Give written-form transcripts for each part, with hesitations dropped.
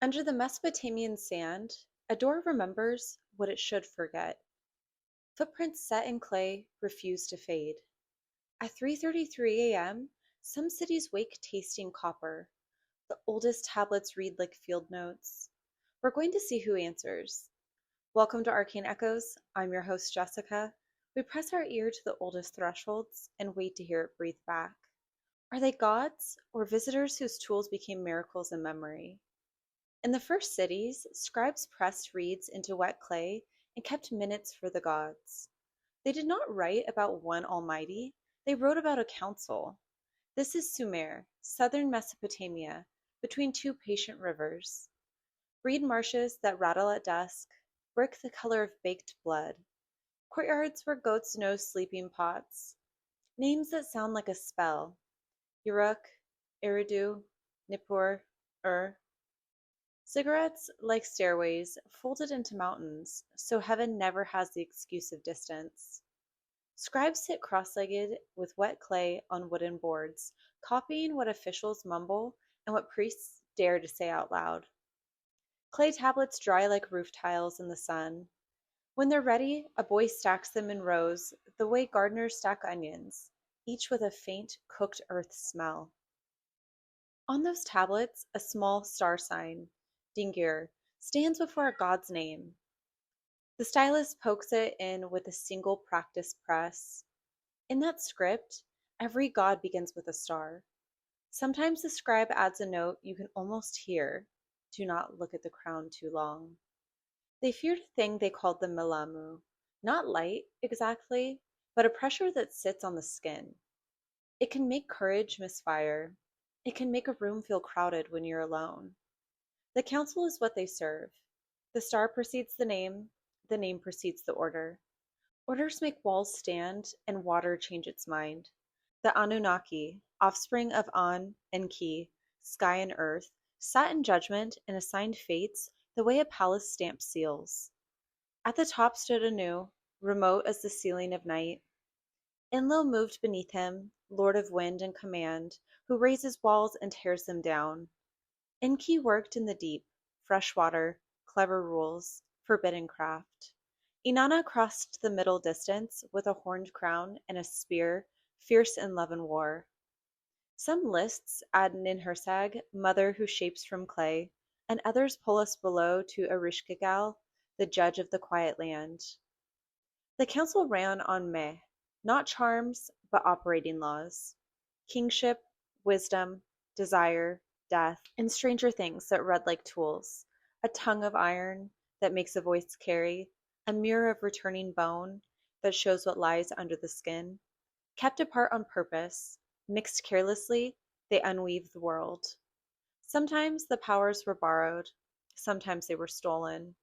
Under the Mesopotamian sand, a door remembers what it should forget. Footprints set in clay refuse to fade. At 3:33 a.m., some cities wake tasting copper. The oldest tablets read like field notes. We're going to see who answers. Welcome to Arcane Echoes. I'm your host, Jessica. We press our ear to the oldest thresholds and wait to hear it breathe back. Are they gods or visitors whose tools became miracles in memory? In the first cities, scribes pressed reeds into wet clay and kept minutes for the gods. They did not write about one almighty, they wrote about a council. This is Sumer, southern Mesopotamia, between two patient rivers. Reed marshes that rattle at dusk, brick the color of baked blood. Courtyards where goats nose sleeping pots. Names that sound like a spell. Uruk, Eridu, Nippur, Ur. Cigarettes, like stairways, folded into mountains, so heaven never has the excuse of distance. Scribes sit cross-legged with wet clay on wooden boards, copying what officials mumble and what priests dare to say out loud. Clay tablets dry like roof tiles in the sun. When they're ready, a boy stacks them in rows, the way gardeners stack onions, each with a faint, cooked earth smell. On those tablets, a small star sign, Dingir, stands before a god's name. The stylist pokes it in with a single practice press. In that script, every god begins with a star. Sometimes the scribe adds a note you can almost hear. Do not look at the crown too long. They feared a thing they called the milamu, not light exactly, but a pressure that sits on the skin. It can make courage misfire. It can make a room feel crowded when you're alone. The council is what they serve. The star precedes the name precedes the order. Orders make walls stand, and water change its mind. The Anunnaki, offspring of An and Ki, sky and earth, sat in judgment and assigned fates the way a palace stamps seals. At the top stood Anu, remote as the ceiling of night. Enlil moved beneath him, lord of wind and command, who raises walls and tears them down. Enki worked in the deep, fresh water, clever rules, forbidden craft. Inana crossed the middle distance with a horned crown and a spear, fierce in love and war. Some lists add Ninhursag, mother who shapes from clay, and others pull us below to Erishkigal, the judge of the quiet land. The council ran on meh, not charms, but operating laws. Kingship, wisdom, desire, death, and stranger things that read like tools. A tongue of iron that makes a voice carry, a mirror of returning bone that shows what lies under the skin. Kept apart on purpose, mixed carelessly, they unweave the world. Sometimes the powers were borrowed, sometimes they were stolen.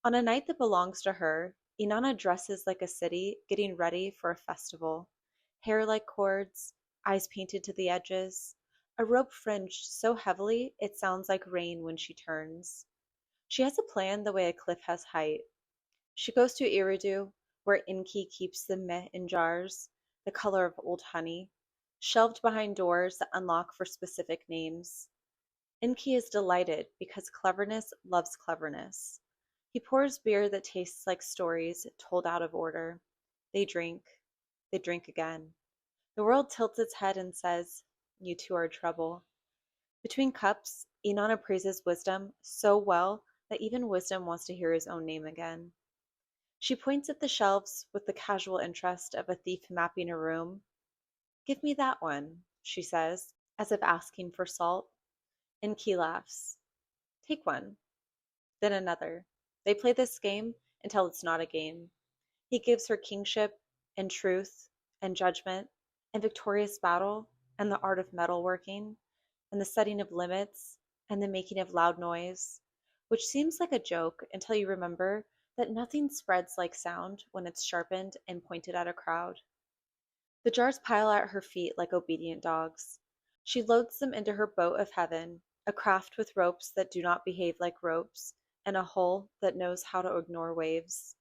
On a night that belongs to her, Inanna dresses like a city getting ready for a festival. Hair like cords, eyes painted to the edges, a robe fringed so heavily it sounds like rain when she turns. She has a plan the way a cliff has height. She goes to Eridu, where Enki keeps the meh in jars, the color of old honey, shelved behind doors that unlock for specific names. Enki is delighted because cleverness loves cleverness. He pours beer that tastes like stories told out of order. They drink again. The world tilts its head and says, "You two are trouble." Between cups, Inanna praises wisdom so well that even wisdom wants to hear his own name again. She points at the shelves with the casual interest of a thief mapping a room. "Give me that one," she says, as if asking for salt. Enki laughs. "Take one." Then another. They play this game until it's not a game. He gives her kingship, and truth, and judgment, and victorious battle, and the art of metalworking, and the setting of limits, and the making of loud noise, which seems like a joke until you remember that nothing spreads like sound when it's sharpened and pointed at a crowd. The jars pile at her feet like obedient dogs. She loads them into her boat of heaven, a craft with ropes that do not behave like ropes, and a hull that knows how to ignore waves.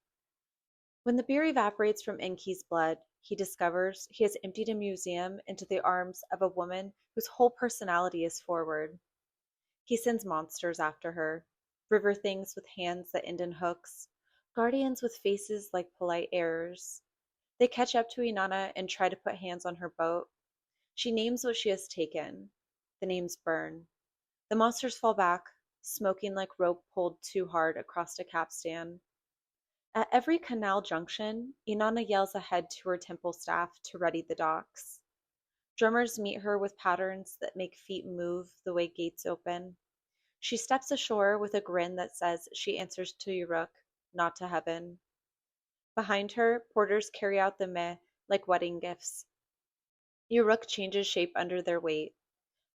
When the beer evaporates from Enki's blood, he discovers he has emptied a museum into the arms of a woman whose whole personality is forward. He sends monsters after her, river things with hands that end in hooks, guardians with faces like polite errors. They catch up to Inanna and try to put hands on her boat. She names what she has taken. The names burn. The monsters fall back, smoking like rope pulled too hard across a capstan. At every canal junction, Inanna yells ahead to her temple staff to ready the docks. Drummers meet her with patterns that make feet move the way gates open. She steps ashore with a grin that says she answers to Uruk, not to heaven. Behind her, porters carry out the meh like wedding gifts. Uruk changes shape under their weight.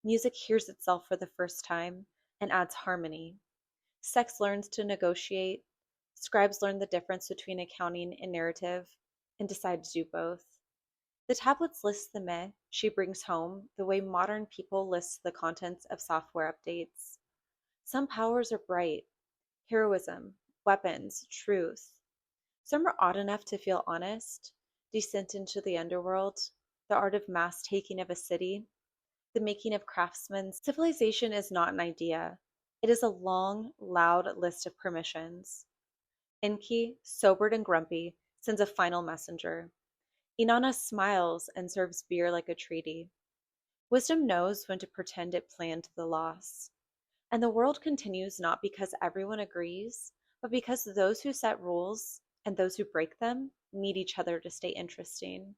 Music hears itself for the first time and adds harmony. Sex learns to negotiate. Scribes learn the difference between accounting and narrative and decide to do both. The tablets list the meh she brings home the way modern people list the contents of software updates. Some powers are bright: heroism, weapons, truth. Some are odd enough to feel honest: descent into the underworld, the art of mass taking of a city, the making of craftsmen. Civilization is not an idea. It is a long, loud list of permissions. Enki, sobered and grumpy, sends a final messenger. Inanna smiles and serves beer like a treaty. Wisdom knows when to pretend it planned the loss. And the world continues not because everyone agrees, but because those who set rules and those who break them need each other to stay interesting.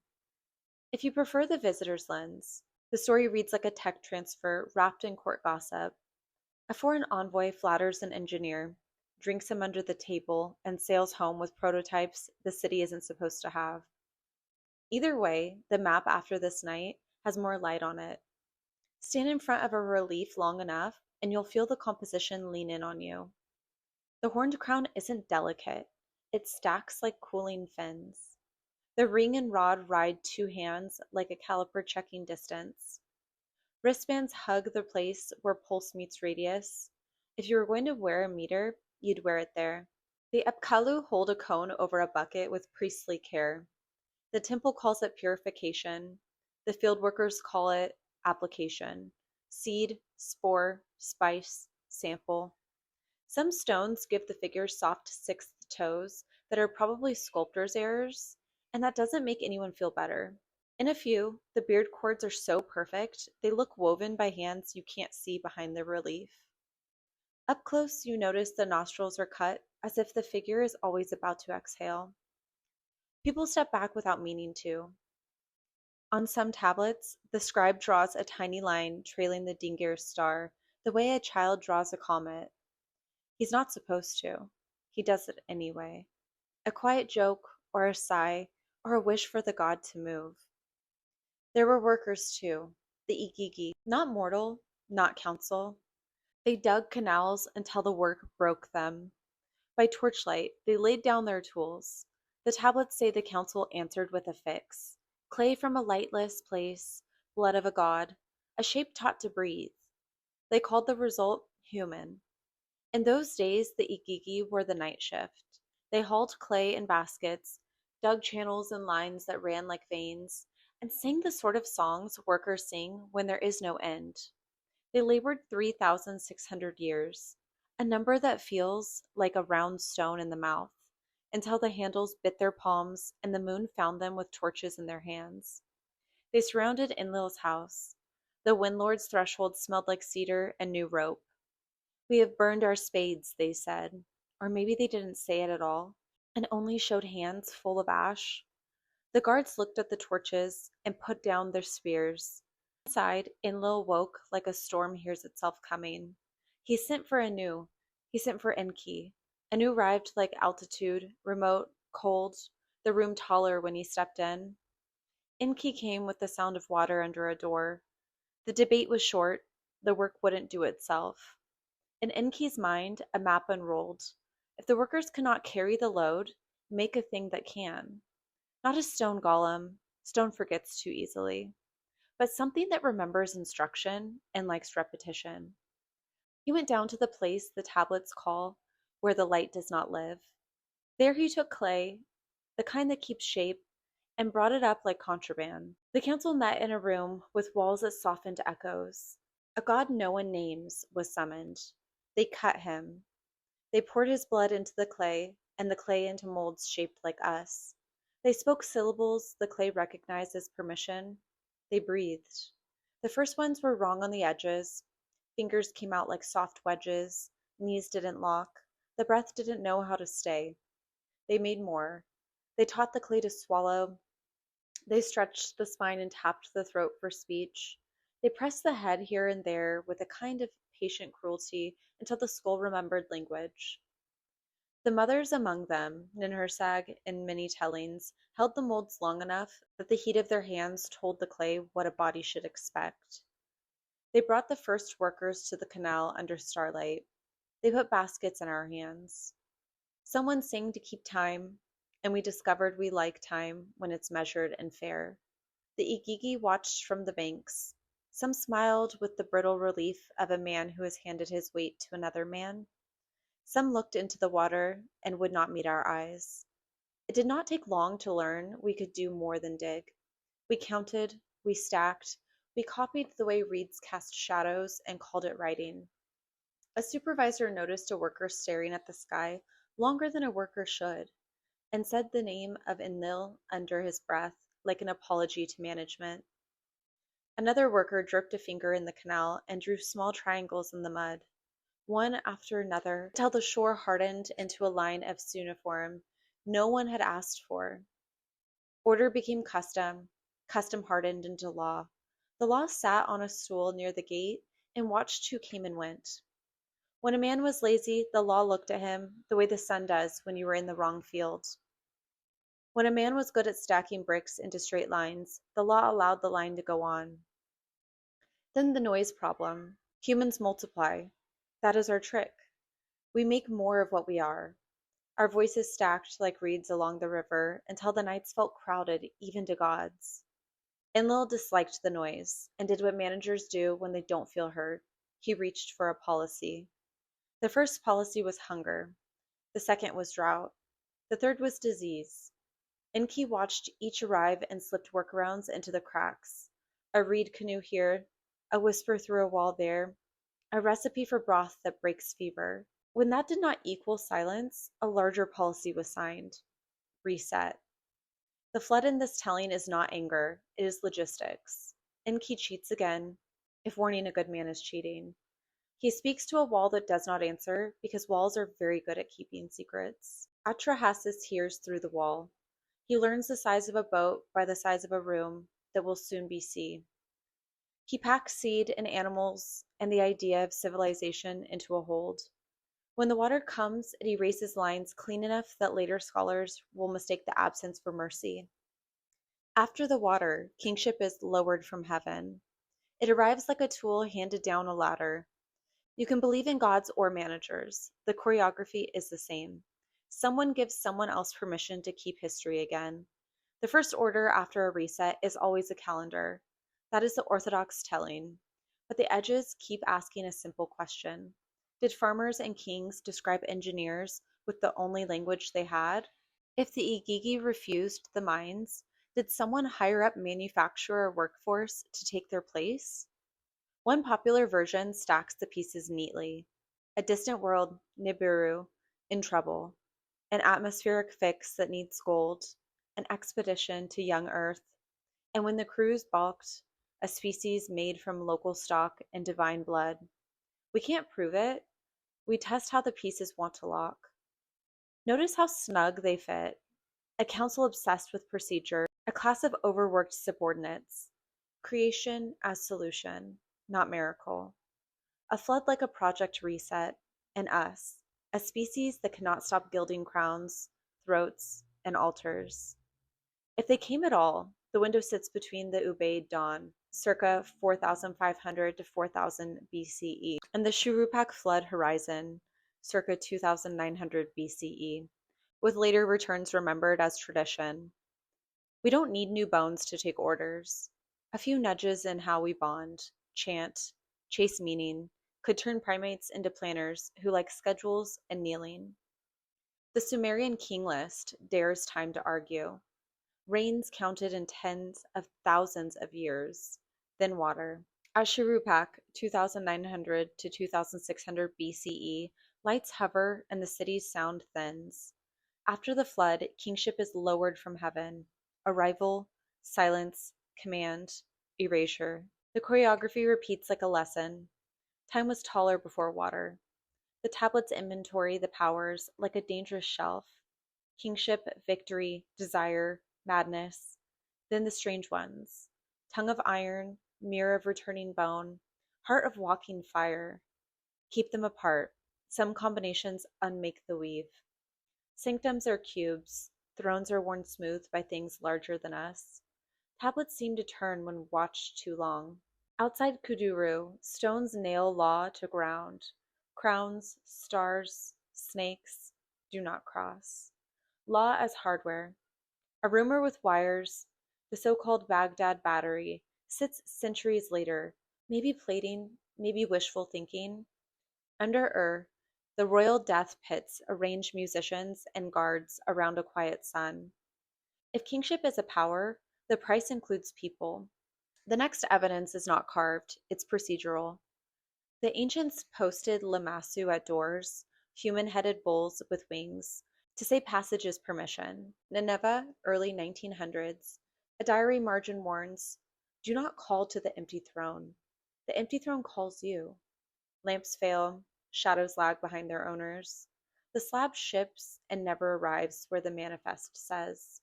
If you prefer the visitor's lens, the story reads like a tech transfer wrapped in court gossip. A foreign envoy flatters an engineer, drinks him under the table, and sails home with prototypes the city isn't supposed to have. Either way, the map after this night has more light on it. Stand in front of a relief long enough, and you'll feel the composition lean in on you. The horned crown isn't delicate. It stacks like cooling fins. The ring and rod ride two hands like a caliper checking distance. Wristbands hug the place where pulse meets radius. If you were going to wear a meter, you'd wear it there. The Epkalu hold a cone over a bucket with priestly care. The temple calls it purification. The field workers call it application. Seed, spore, spice, sample. Some stones give the figure soft sixth toes that are probably sculptor's errors, and that doesn't make anyone feel better. In a few, the beard cords are so perfect, they look woven by hands you can't see behind the relief. Up close, you notice the nostrils are cut, as if the figure is always about to exhale. People step back without meaning to. On some tablets, the scribe draws a tiny line trailing the Dingir star, the way a child draws a comet. He's not supposed to. He does it anyway. A quiet joke, or a sigh, or a wish for the god to move. There were workers too, the Igigi, not mortal, not council. They dug canals until the work broke them. By torchlight, they laid down their tools. The tablets say the council answered with a fix. Clay from a lightless place, blood of a god, a shape taught to breathe. They called the result human. In those days, the Igigi were the night shift. They hauled clay in baskets, dug channels and lines that ran like veins, and sang the sort of songs workers sing when there is no end. They labored 3,600 years, a number that feels like a round stone in the mouth, until the handles bit their palms and the moon found them with torches in their hands. They surrounded Enlil's house. The Windlord's threshold smelled like cedar and new rope. "We have burned our spades," they said. Or maybe they didn't say it at all, and only showed hands full of ash. The guards looked at the torches and put down their spears. Inside, Enlil woke like a storm hears itself coming. He sent for Anu. He sent for Enki. Anu arrived like altitude, remote, cold, the room taller when he stepped in. Enki came with the sound of water under a door. The debate was short. The work wouldn't do itself. In Enki's mind, a map unrolled. If the workers cannot carry the load, make a thing that can. Not a stone golem. Stone forgets too easily. But something that remembers instruction and likes repetition. He went down to the place the tablets call where the light does not live. There he took clay, the kind that keeps shape, and brought it up like contraband. The council met in a room with walls that softened echoes. A god no one names was summoned. They cut him. They poured his blood into the clay, and the clay into molds shaped like us. They spoke syllables the clay recognized as permission. They breathed. The first ones were wrong on the edges. Fingers came out like soft wedges. Knees didn't lock. The breath didn't know how to stay. They made more. They taught the clay to swallow. They stretched the spine and tapped the throat for speech. They pressed the head here and there with a kind of patient cruelty until the skull remembered language. The mothers among them, Ninhursag and many tellings, held the molds long enough that the heat of their hands told the clay what a body should expect. They brought the first workers to the canal under starlight. They put baskets in our hands. Someone sang to keep time, and we discovered we like time when it's measured and fair. The Igigi watched from the banks. Some smiled with the brittle relief of a man who has handed his weight to another man. Some looked into the water and would not meet our eyes. It did not take long to learn we could do more than dig. We counted, we stacked, we copied the way reeds cast shadows and called it writing. A supervisor noticed a worker staring at the sky longer than a worker should, and said the name of Enlil under his breath, like an apology to management. Another worker dipped a finger in the canal and drew small triangles in the mud, one after another, till the shore hardened into a line of suniform no one had asked for. Order became custom, custom hardened into law. The law sat on a stool near the gate and watched who came and went. When a man was lazy, the law looked at him the way the sun does when you are in the wrong field. When a man was good at stacking bricks into straight lines, the law allowed the line to go on. Then the noise problem. Humans multiply. That is our trick. We make more of what we are. Our voices stacked like reeds along the river until the nights felt crowded even to gods. Enlil disliked the noise and did what managers do when they don't feel heard. He reached for a policy. The first policy was hunger. The second was drought. The third was disease. Enki watched each arrive and slipped workarounds into the cracks. A reed canoe here, a whisper through a wall there, a recipe for broth that breaks fever. When that did not equal silence, a larger policy was signed. Reset. The flood in this telling is not anger, it is logistics. Enki cheats again, if warning a good man is cheating. He speaks to a wall that does not answer, because walls are very good at keeping secrets. Atrahasis hears through the wall. He learns the size of a boat by the size of a room that will soon be sea. He packs seed and animals and the idea of civilization into a hold. When the water comes, it erases lines clean enough that later scholars will mistake the absence for mercy. After the water, kingship is lowered from heaven. It arrives like a tool handed down a ladder. You can believe in gods or managers. The choreography is the same. Someone gives someone else permission to keep history again. The first order after a reset is always a calendar. That is the orthodox telling. But the edges keep asking a simple question. Did farmers and kings describe engineers with the only language they had? If the Igigi refused the mines, did someone hire up manufacturer workforce to take their place? One popular version stacks the pieces neatly. A distant world, Nibiru, in trouble. An atmospheric fix that needs gold. An expedition to young Earth. And when the crews balked, a species made from local stock and divine blood. We can't prove it. We test how the pieces want to lock. Notice how snug they fit. A council obsessed with procedure. A class of overworked subordinates. Creation as solution, not miracle. A flood like a project reset, and us, a species that cannot stop gilding crowns, throats, and altars. If they came at all, the window sits between the Ubaid dawn, circa 4500 to 4000 BCE, and the Shuruppak flood horizon, circa 2900 BCE, with later returns remembered as tradition. We don't need new bones to take orders. A few nudges in how we bond, chant, chase meaning, could turn primates into planners who like schedules and kneeling. The Sumerian king list dares time to argue. Reigns counted in tens of thousands of years, then water. Ashuruppak, 2900 to 2600 BCE, lights hover and the city's sound thins. After the flood, kingship is lowered from heaven. Arrival, silence, command, erasure. The choreography repeats like a lesson. Time was taller before water. The tablets inventory the powers like a dangerous shelf. Kingship, victory, desire, madness. Then the strange ones. Tongue of iron, mirror of returning bone, heart of walking fire. Keep them apart. Some combinations unmake the weave. Sanctums are cubes. Thrones are worn smooth by things larger than us. Tablets seem to turn when watched too long. Outside Kuduru, stones nail law to ground. Crowns, stars, snakes, do not cross. Law as hardware. A rumor with wires, the so-called Baghdad battery, sits centuries later, maybe plating, maybe wishful thinking. Under the royal death pits arrange musicians and guards around a quiet sun. If kingship is a power, the price includes people. The next evidence is not carved, it's procedural. The ancients posted lamassu at doors, human-headed bulls with wings, to say passage is permission. Nineveh, early 1900s. A diary margin warns, do not call to the empty throne. The empty throne calls you. Lamps fail, shadows lag behind their owners. The slab ships and never arrives where the manifest says.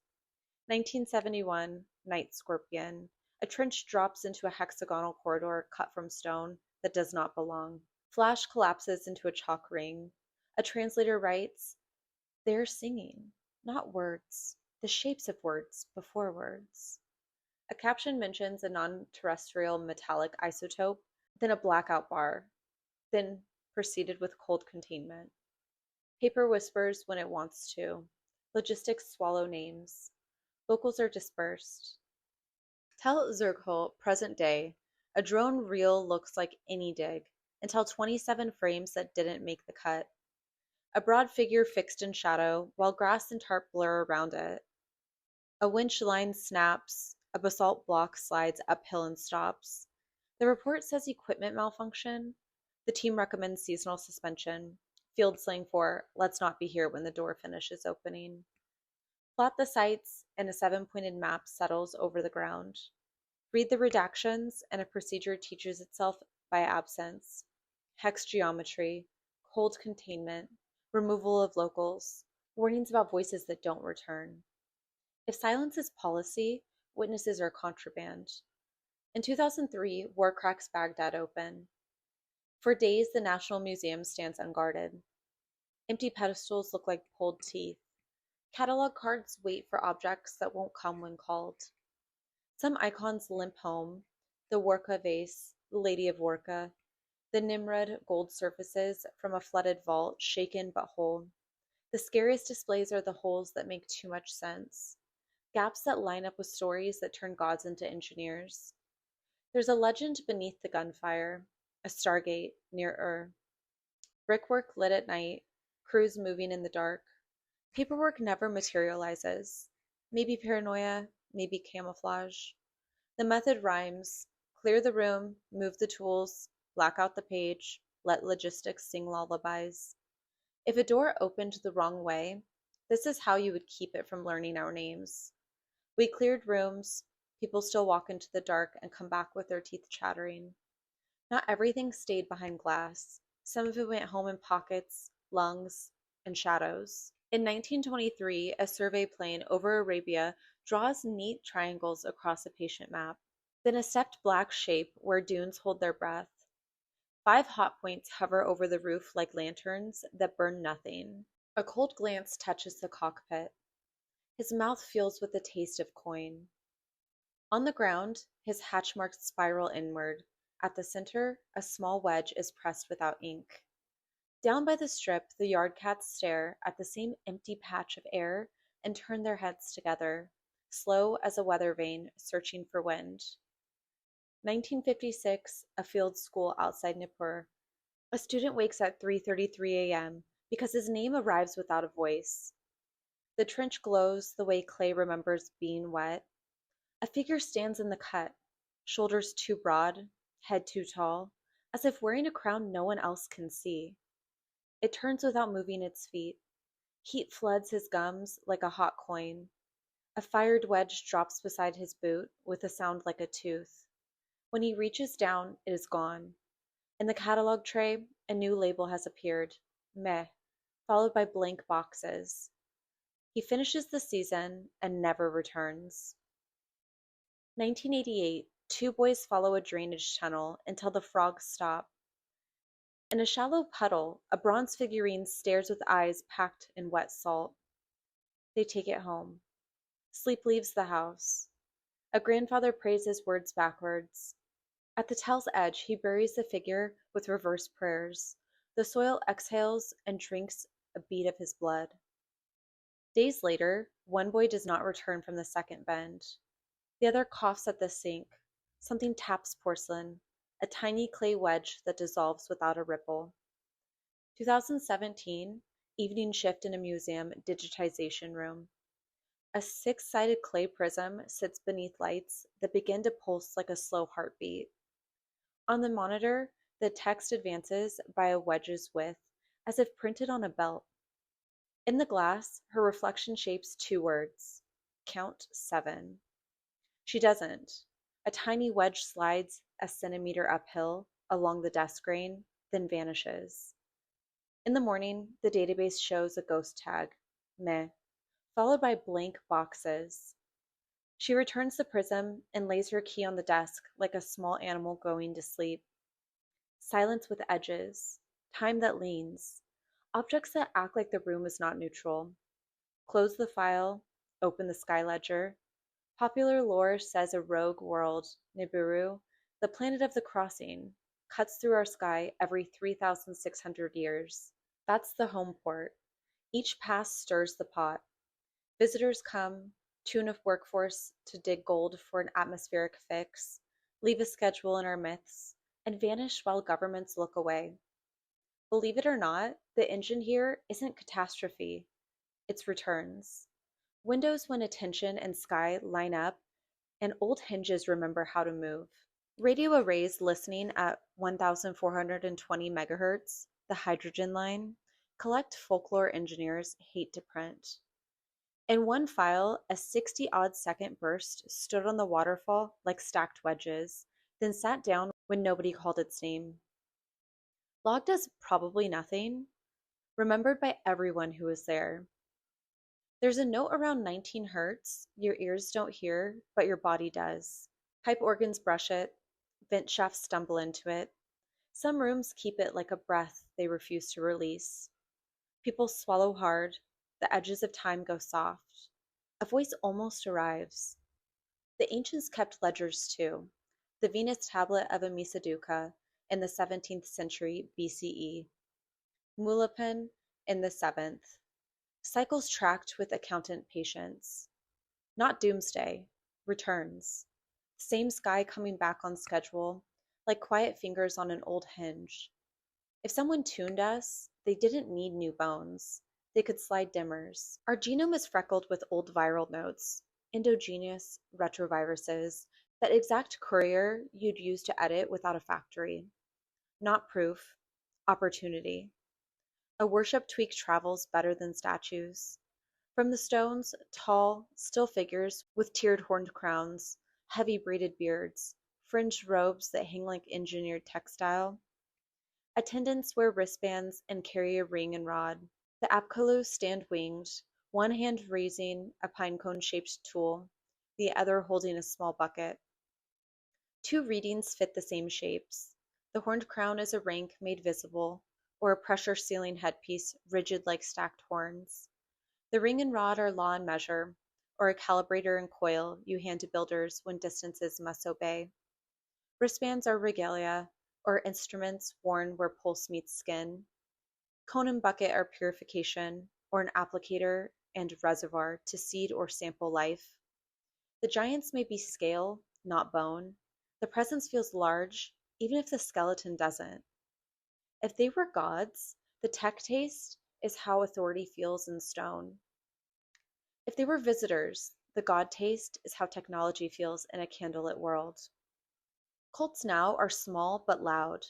1971, Night Scorpion. A trench drops into a hexagonal corridor cut from stone that does not belong. Flash collapses into a chalk ring. A translator writes, they're singing, not words, the shapes of words before words. A caption mentions a non-terrestrial metallic isotope, then a blackout bar, then proceeded with cold containment. Paper whispers when it wants to. Logistics swallow names. Locals are dispersed. Tel Zirkul, present day. A drone reel looks like any dig, until 27 frames that didn't make the cut. A broad figure fixed in shadow, while grass and tarp blur around it. A winch line snaps, a basalt block slides uphill and stops. The report says equipment malfunction. The team recommends seasonal suspension. Field slang for, let's not be here when the door finishes opening. Plot the sites, and a 7-pointed map settles over the ground. Read the redactions, and a procedure teaches itself by absence. Hex geometry, cold containment, removal of locals, warnings about voices that don't return. If silence is policy, witnesses are contraband. In 2003, war cracks Baghdad open. For days, the National Museum stands unguarded. Empty pedestals look like pulled teeth. Catalog cards wait for objects that won't come when called. Some icons limp home, the Warka vase, the Lady of Warka, the Nimrod gold surfaces from a flooded vault, shaken but whole. The scariest displays are the holes that make too much sense, gaps that line up with stories that turn gods into engineers. There's a legend beneath the gunfire, a stargate near brickwork lit at night, crews moving in the dark. Paperwork never materializes. Maybe paranoia, maybe camouflage. The method rhymes: clear the room, move the tools, black out the page, let logistics sing lullabies. If a door opened the wrong way, this is how you would keep it from learning our names. We cleared rooms, people still walk into the dark and come back with their teeth chattering. Not everything stayed behind glass. Some of it went home in pockets, lungs, and shadows. In 1923, a survey plane over Arabia draws neat triangles across a patient map, then a stepped black shape where dunes hold their breath. 5 hot points hover over the roof like lanterns that burn nothing. A cold glance touches the cockpit. His mouth fills with the taste of coin. On the ground, his hatch marks spiral inward. At the center, a small wedge is pressed without ink. Down by the strip, the yard cats stare at the same empty patch of air and turn their heads together, slow as a weather vane searching for wind. 1956, a field school outside Nippur. A student wakes at 3:33 a.m. because his name arrives without a voice. The trench glows the way clay remembers being wet. A figure stands in the cut, shoulders too broad, head too tall, as if wearing a crown no one else can see. It turns without moving its feet. Heat floods his gums like a hot coin. A fired wedge drops beside his boot with a sound like a tooth. When he reaches down, it is gone. In the catalog tray, a new label has appeared, Meh, followed by blank boxes. He finishes the season and never returns. 1988, two boys follow a drainage tunnel until the frogs stop. In a shallow puddle, a bronze figurine stares with eyes packed in wet salt. They take it home. Sleep leaves the house. A grandfather prays his words backwards. At the tell's edge, he buries the figure with reverse prayers. The soil exhales and drinks a bead of his blood. Days later, one boy does not return from the second bend. The other coughs at the sink. Something taps porcelain, a tiny clay wedge that dissolves without a ripple. 2017, evening shift in a museum digitization room. A six-sided clay prism sits beneath lights that begin to pulse like a slow heartbeat. On the monitor, the text advances by a wedge's width, as if printed on a belt. In the glass, her reflection shapes two words. Count 7. She doesn't. A tiny wedge slides a centimeter uphill along the desk grain, then vanishes. In the morning, the database shows a ghost tag, Meh, followed by blank boxes. She returns the prism and lays her key on the desk like a small animal going to sleep. Silence with edges, time that leans, objects that act like the room is not neutral. Close the file, open the sky ledger. Popular lore says a rogue world, Nibiru, the planet of the crossing, cuts through our sky every 3,600 years. That's the home port. Each pass stirs the pot. Visitors come, tune a workforce to dig gold for an atmospheric fix, leave a schedule in our myths, and vanish while governments look away. Believe it or not, the engine here isn't catastrophe, it's returns. Windows when attention and sky line up, and old hinges remember how to move. Radio arrays listening at 1,420 megahertz, the hydrogen line, collect folklore engineers hate to print. In one file, a 60-odd second burst stood on the waterfall like stacked wedges, then sat down when nobody called its name. Logged as probably nothing, remembered by everyone who was there. There's a note around 19 hertz, your ears don't hear, but your body does. Pipe organs brush it, vent shafts stumble into it. Some rooms keep it like a breath they refuse to release. People swallow hard, the edges of time go soft. A voice almost arrives. The ancients kept ledgers too. The Venus tablet of Amisaduka in the 17th century BCE. Mulapen in the 7th. Cycles tracked with accountant patience. Not doomsday, returns. Same sky coming back on schedule, like quiet fingers on an old hinge. If someone tuned us, they didn't need new bones. They could slide dimmers. Our genome is freckled with old viral notes, endogenous retroviruses, that exact courier you'd use to edit without a factory. Not proof, opportunity. A worship tweak travels better than statues. From the stones, tall, still figures with tiered horned crowns, heavy braided beards, fringed robes that hang like engineered textile. Attendants wear wristbands and carry a ring and rod. The Apkallu stand winged, one hand raising a pinecone-shaped tool, the other holding a small bucket. Two readings fit the same shapes. The horned crown is a rank made visible, or a pressure sealing headpiece rigid like stacked horns. The ring and rod are law and measure, or a calibrator and coil you hand to builders when distances must obey. Wristbands are regalia, or instruments worn where pulse meets skin. Cone and bucket are purification, or an applicator and reservoir to seed or sample life. The giants may be scale, not bone. The presence feels large, even if the skeleton doesn't. If they were gods, the tech taste is how authority feels in stone. If they were visitors, the god taste is how technology feels in a candlelit world. Cults now are small but loud.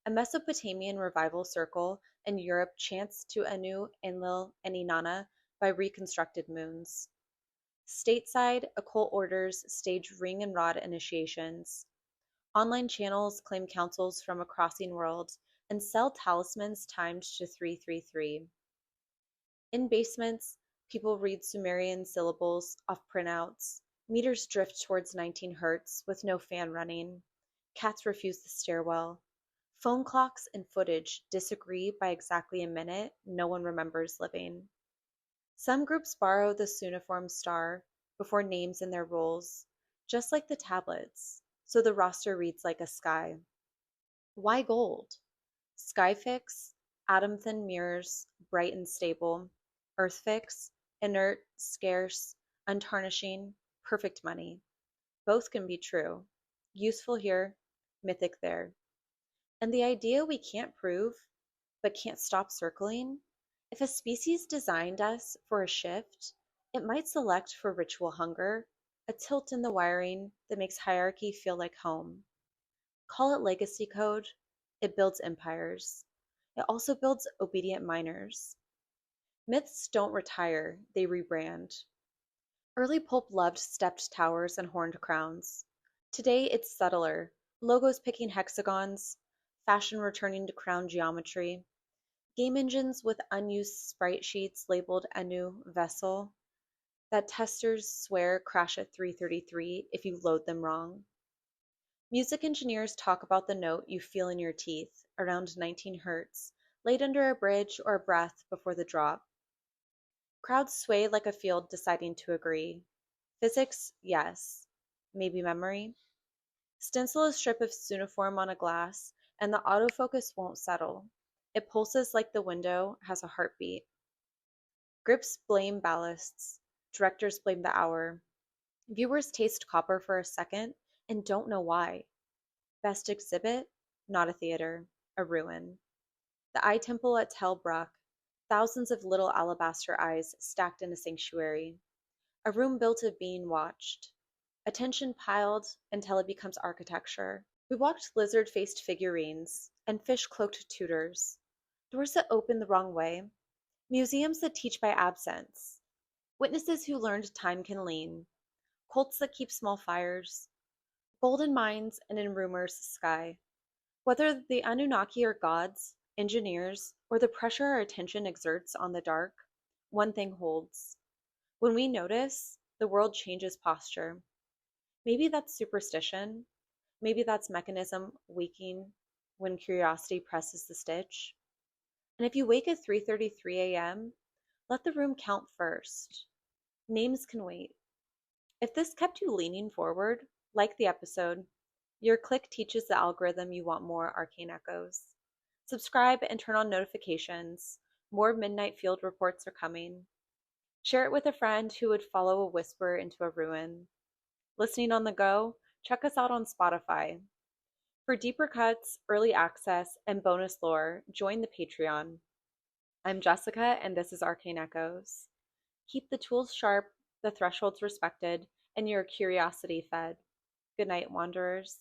A Mesopotamian revival circle in Europe chants to Anu, Enlil, and Inanna by reconstructed moons. Stateside, occult orders stage ring and rod initiations. Online channels claim councils from a crossing world and sell talismans timed to 333. In basements, people read Sumerian syllables off printouts. Meters drift towards 19 hertz with no fan running. Cats refuse the stairwell. Phone clocks and footage disagree by exactly a minute no one remembers living. Some groups borrow the cuneiform star before names in their roles, just like the tablets, so the roster reads like a sky. Why gold? Sky fix, atom thin mirrors, bright and stable. Earth fix, inert, scarce, untarnishing, perfect money. Both can be true. Useful here, mythic there. And the idea we can't prove, but can't stop circling, if a species designed us for a shift, it might select for ritual hunger, a tilt in the wiring that makes hierarchy feel like home. Call it legacy code, it builds empires. It also builds obedient miners. Myths don't retire, they rebrand. Early pulp loved stepped towers and horned crowns. Today it's subtler, logos picking hexagons, fashion returning to crown geometry, game engines with unused sprite sheets labeled Anu Vessel that testers swear crash at 333 if you load them wrong. Music engineers talk about the note you feel in your teeth, around 19 hertz, laid under a bridge or a breath before the drop. Crowds sway like a field deciding to agree. Physics, yes. Maybe memory? Stencil a strip of cuneiform on a glass, and the autofocus won't settle. It pulses like the window has a heartbeat. Grips blame ballasts. Directors blame the hour. Viewers taste copper for a second and don't know why. Best exhibit? Not a theater. A ruin. The eye temple at Tel Brak. Thousands of little alabaster eyes stacked in a sanctuary. A room built of being watched. Attention piled until it becomes architecture. We walked lizard-faced figurines and fish-cloaked tutors. Doors that open the wrong way. Museums that teach by absence. Witnesses who learned time can lean. Cults that keep small fires. Golden mines and in rumors sky. Whether the Anunnaki are gods, engineers, or the pressure our attention exerts on the dark, one thing holds. When we notice, the world changes posture. Maybe that's superstition. Maybe that's mechanism waking when curiosity presses the stitch. And if you wake at 3:33 a.m., let the room count first. Names can wait. If this kept you leaning forward, like the episode, your click teaches the algorithm you want more Arcane Echoes. Subscribe and turn on notifications. More Midnight Field reports are coming. Share it with a friend who would follow a whisper into a ruin. Listening on the go, check us out on Spotify. For deeper cuts, early access, and bonus lore, join the Patreon. I'm Jessica, and this is Arcane Echoes. Keep the tools sharp, the thresholds respected, and your curiosity fed. Good night, Wanderers.